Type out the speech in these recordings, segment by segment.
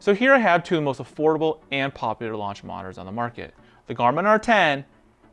So here I have two of the most affordable and popular launch monitors on the market, the Garmin R10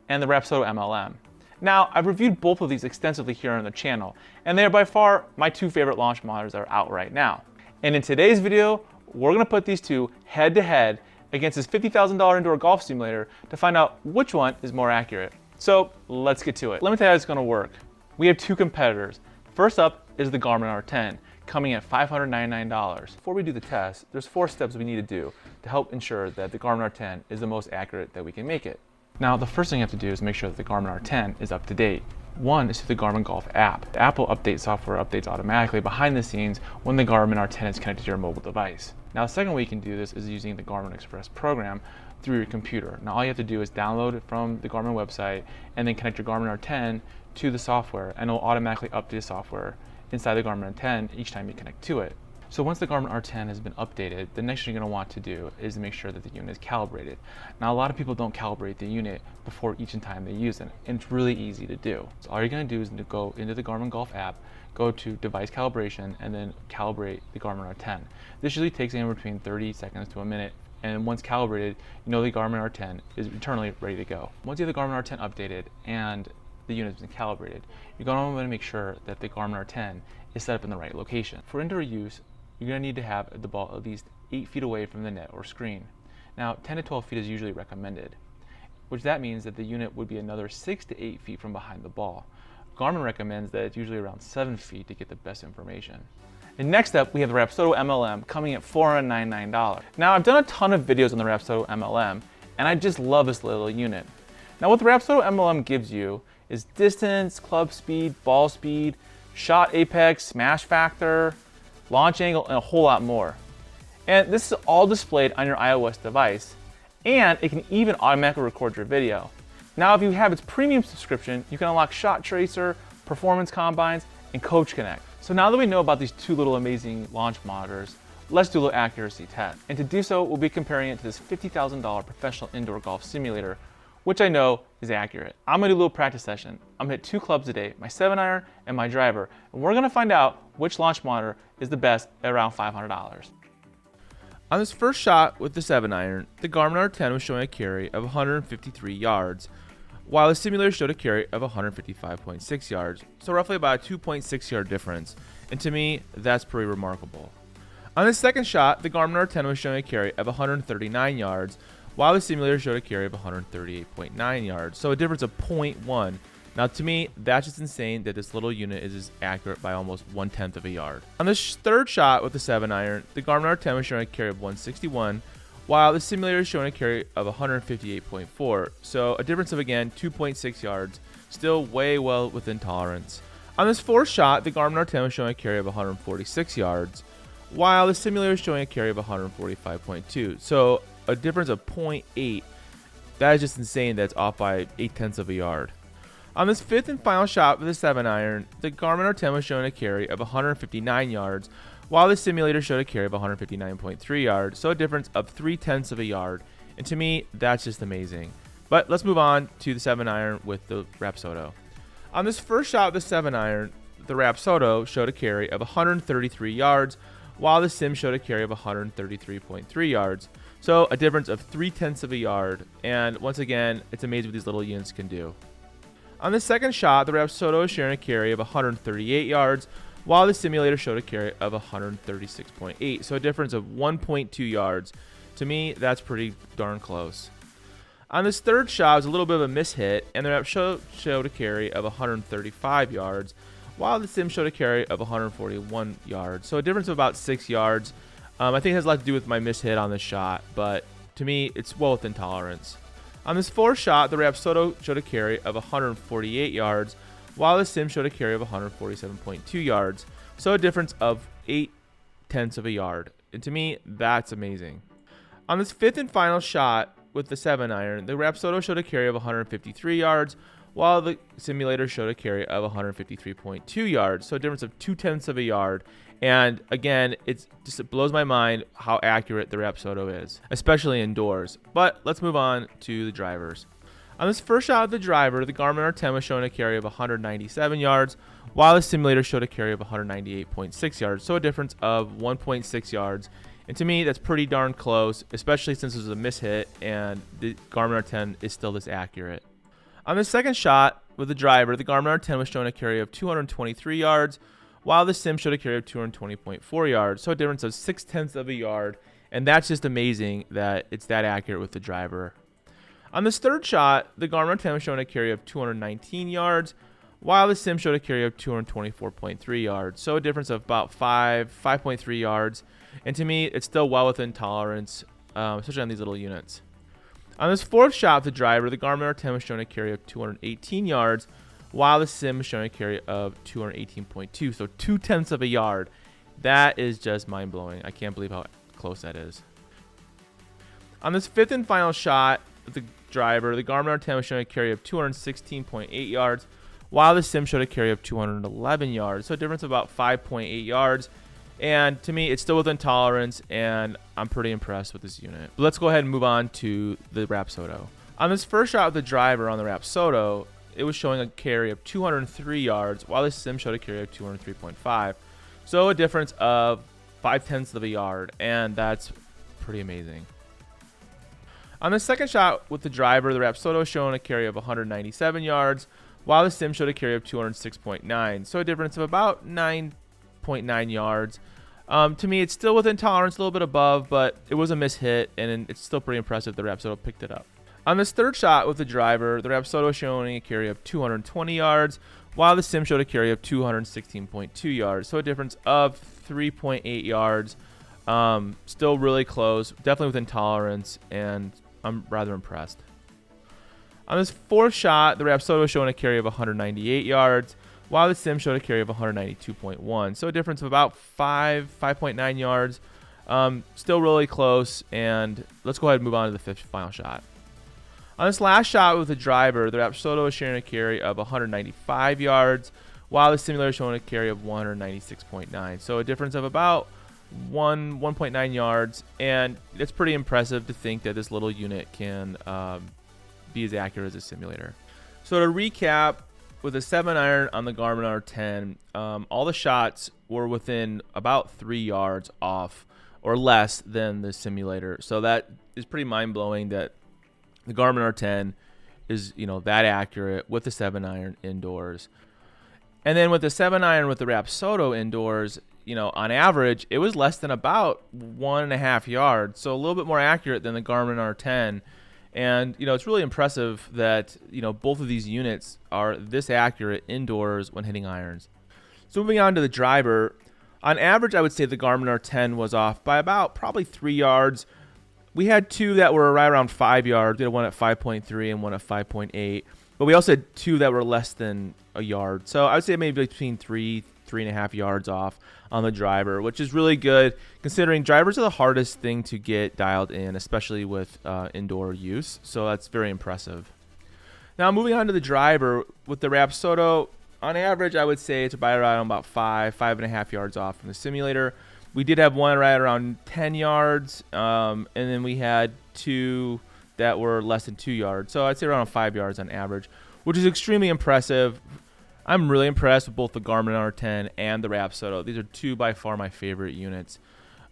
and the Rapsodo MLM. Now, I've reviewed both of these extensively here on the channel, and they are by far my two favorite launch monitors that are out right now. And in today's video, we're gonna put these two head to head against this $50,000 indoor golf simulator to find out which one is more accurate. So let's get to it. Let me tell you how it's gonna work. We have two competitors. First up is the Garmin R10, coming at $599. Before we do the test, there's 4 steps we need to do to help ensure that the Garmin R10 is the most accurate that we can make it. Now, the first thing you have to do is make sure that the Garmin R10 is up to date. One is through the Garmin Golf app. The Apple update software updates automatically behind the scenes when the Garmin R10 is connected to your mobile device. Now, the second way you can do this is using the Garmin Express program through your computer. Now, all you have to do is download it from the Garmin website and then connect your Garmin R10 to the software, and it'll automatically update the software inside the Garmin R10 each time you connect to it. So once the Garmin R10 has been updated, the next thing you're going to want to do is to make sure that the unit is calibrated. Now, a lot of people don't calibrate the unit before each time they use it, and it's really easy to do. So all you're going to do is to go into the Garmin Golf app, go to device calibration, and then calibrate the Garmin R10. This usually takes anywhere between 30 seconds to a minute, and once calibrated, you know the Garmin R10 is eternally ready to go. Once you have the Garmin R10 updated and the unit has been calibrated, you're going to want to make sure that the Garmin R10 is set up in the right location. For indoor use, you're going to need to have the ball at least 8 feet away from the net or screen. Now, 10 to 12 feet is usually recommended, which that means that the unit would be another 6 to 8 feet from behind the ball. Garmin recommends that it's usually around 7 feet to get the best information. And next up, we have the Rapsodo MLM coming at $499. Now, I've done a ton of videos on the Rapsodo MLM, and I just love this little unit. Now, what the Rapsodo MLM gives you is distance, club speed, ball speed, shot apex, smash factor, launch angle, and a whole lot more. And this is all displayed on your iOS device, and it can even automatically record your video. Now, if you have its premium subscription, you can unlock Shot Tracer, Performance Combines, and Coach Connect. So now that we know about these two little amazing launch monitors, let's do a little accuracy test. And to do so, we'll be comparing it to this $50,000 professional indoor golf simulator, which I know is accurate. I'm gonna do a little practice session. I'm gonna hit 2 clubs a day, my 7-iron and my driver, and we're gonna find out which launch monitor is the best at around $500. On this first shot with the 7-iron, the Garmin R10 was showing a carry of 153 yards, while the simulator showed a carry of 155.6 yards, so roughly about a 2.6 yard difference, and to me, that's pretty remarkable. On the second shot, the Garmin R10 was showing a carry of 139 yards, while the simulator showed a carry of 138.9 yards, so a difference of 0.1. Now, to me, that's just insane that this little unit is as accurate by almost 1/10 of a yard. On this third shot with the 7-iron, the Garmin R10 was showing a carry of 161, while the simulator is showing a carry of 158.4, so a difference of, again, 2.6 yards, still way well within tolerance. On this fourth shot, the Garmin R10 was showing a carry of 146 yards, while the simulator is showing a carry of 145.2, so a difference of 0.8. That is just insane. That's off by 0.8 of a yard. On this fifth and final shot with the 7-iron, the Garmin R10 was showing a carry of 159 yards, while the simulator showed a carry of 159.3 yards, so a difference of 0.3 of a yard. And to me, that's just amazing. But let's move on to the 7-iron with the Rapsodo. On this first shot with the 7-iron, the Rapsodo showed a carry of 133 yards, while the sim showed a carry of 133.3 yards. So a difference of 0.3 of a yard, and once again, it's amazing what these little units can do. On the second shot, the Rapsodo is sharing a carry of 138 yards, while the simulator showed a carry of 136.8, so a difference of 1.2 yards. To me, that's pretty darn close. On this third shot, it was a little bit of a mishit, and the Rapsodo showed a carry of 135 yards, while the sim showed a carry of 141 yards, so a difference of about 6 yards. I think it has a lot to do with my mishit on this shot, but to me, it's well within tolerance. On this fourth shot, the Rapsodo showed a carry of 148 yards, while the sim showed a carry of 147.2 yards, so a difference of 0.8 of a yard. And to me, that's amazing. On this fifth and final shot with the 7-iron, the Rapsodo showed a carry of 153 yards, while the simulator showed a carry of 153.2 yards, so a difference of 0.2 of a yard. And again, it blows my mind how accurate the Rapsodo is, especially indoors. But let's move on to the drivers. On this first shot of the driver, the Garmin R10 was showing a carry of 197 yards, while the simulator showed a carry of 198.6 yards, so a difference of 1.6 yards. And to me, that's pretty darn close, especially since it was a mishit and the Garmin R10 is still this accurate. On the second shot with the driver, the Garmin R10 was showing a carry of 223 yards, while the sim showed a carry of 220.4 yards. So a difference of 0.6 of a yard. And that's just amazing that it's that accurate with the driver. On this third shot, the Garmin R10 was showing a carry of 219 yards, while the sim showed a carry of 224.3 yards. So a difference of about 5.3 yards. And to me, it's still well within tolerance, especially on these little units. On this fourth shot with the driver, the Garmin R10 was showing a carry of 218 yards, while the sim was showing a carry of 218.2. So 0.2 of a yard. That is just mind-blowing. I can't believe how close that is. On this fifth and final shot with the driver, the Garmin R10 was showing a carry of 216.8 yards, while the sim showed a carry of 211 yards. So a difference of about 5.8 yards. And to me, it's still within tolerance, and I'm pretty impressed with this unit. But let's go ahead and move on to the Rapsodo. On this first shot with the driver on the Rapsodo, it was showing a carry of 203 yards, while the sim showed a carry of 203.5. So a difference of 0.5 of a yard, and that's pretty amazing. On the second shot with the driver, the Rapsodo was showing a carry of 197 yards, while the sim showed a carry of 206.9. So a difference of about 9.9 yards. To me, it's still within tolerance, a little bit above, but it was a mishit, and it's still pretty impressive the Rapsodo picked it up. On this third shot with the driver, the Rapsodo was showing a carry of 220 yards, while the sim showed a carry of 216.2 yards. So a difference of 3.8 yards. Still really close, definitely within tolerance, and I'm rather impressed. On this fourth shot, the Rapsodo was showing a carry of 198 yards, while the sim showed a carry of 192.1. So a difference of about 5.9 yards. Still really close, and let's go ahead and move on to the fifth final shot. On this last shot with the driver, the Rapsodo was sharing a carry of 195 yards, while the simulator is showing a carry of 196.9. So a difference of about 1.9 yards, and it's pretty impressive to think that this little unit can be as accurate as a simulator. So to recap, with a 7-iron on the Garmin R10, all the shots were within about 3 yards off or less than the simulator. So that is pretty mind-blowing that the Garmin R10 is, that accurate with the 7-iron indoors. And then with the 7-iron with the Rapsodo indoors, on average, it was less than about 1.5 yards. So a little bit more accurate than the Garmin R10. And, it's really impressive that, both of these units are this accurate indoors when hitting irons. So moving on to the driver, on average, I would say the Garmin R10 was off by about probably 3 yards. We had two that were right around 5 yards. We had one at 5.3 and one at 5.8. But we also had two that were less than a yard. So I would say maybe between 3.5 yards off on the driver, which is really good considering drivers are the hardest thing to get dialed in, especially with indoor use. So that's very impressive. Now moving on to the driver with the Rapsodo, on average, I would say it's right around about 5.5 yards off from the simulator. We did have one right around 10 yards, and then we had two that were less than 2 yards. So I'd say around 5 yards on average, which is extremely impressive. I'm really impressed with both the Garmin R10 and the Rapsodo. These are two by far my favorite units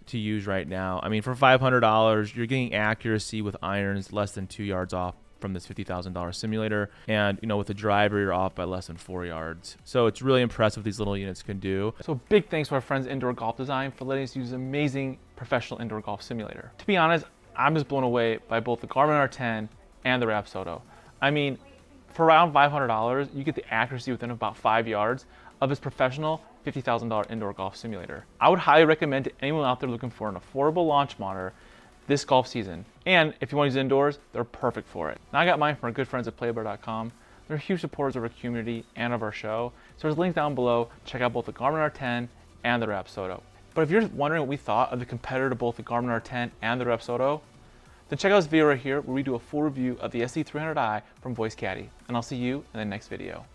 to use right now. I mean, for $500, you're getting accuracy with irons less than 2 yards off from this $50,000 simulator. And, with the driver, you're off by less than 4 yards. So it's really impressive what these little units can do. So big thanks to our friends Indoor Golf Design for letting us use an amazing professional indoor golf simulator. To be honest, I'm just blown away by both the Garmin R10 and the Rapsodo. I mean, for around $500, you get the accuracy within about 5 yards of this professional $50,000 indoor golf simulator. I would highly recommend to anyone out there looking for an affordable launch monitor this golf season. And if you want to use indoors, they're perfect for it. Now I got mine from our good friends at playbar.com. They're huge supporters of our community and of our show. So there's links down below. Check out both the Garmin R10 and the Rapsodo. But if you're wondering what we thought of the competitor to both the Garmin R10 and the Rapsodo, then check out this video right here where we do a full review of the SD300i from Voice Caddy. And I'll see you in the next video.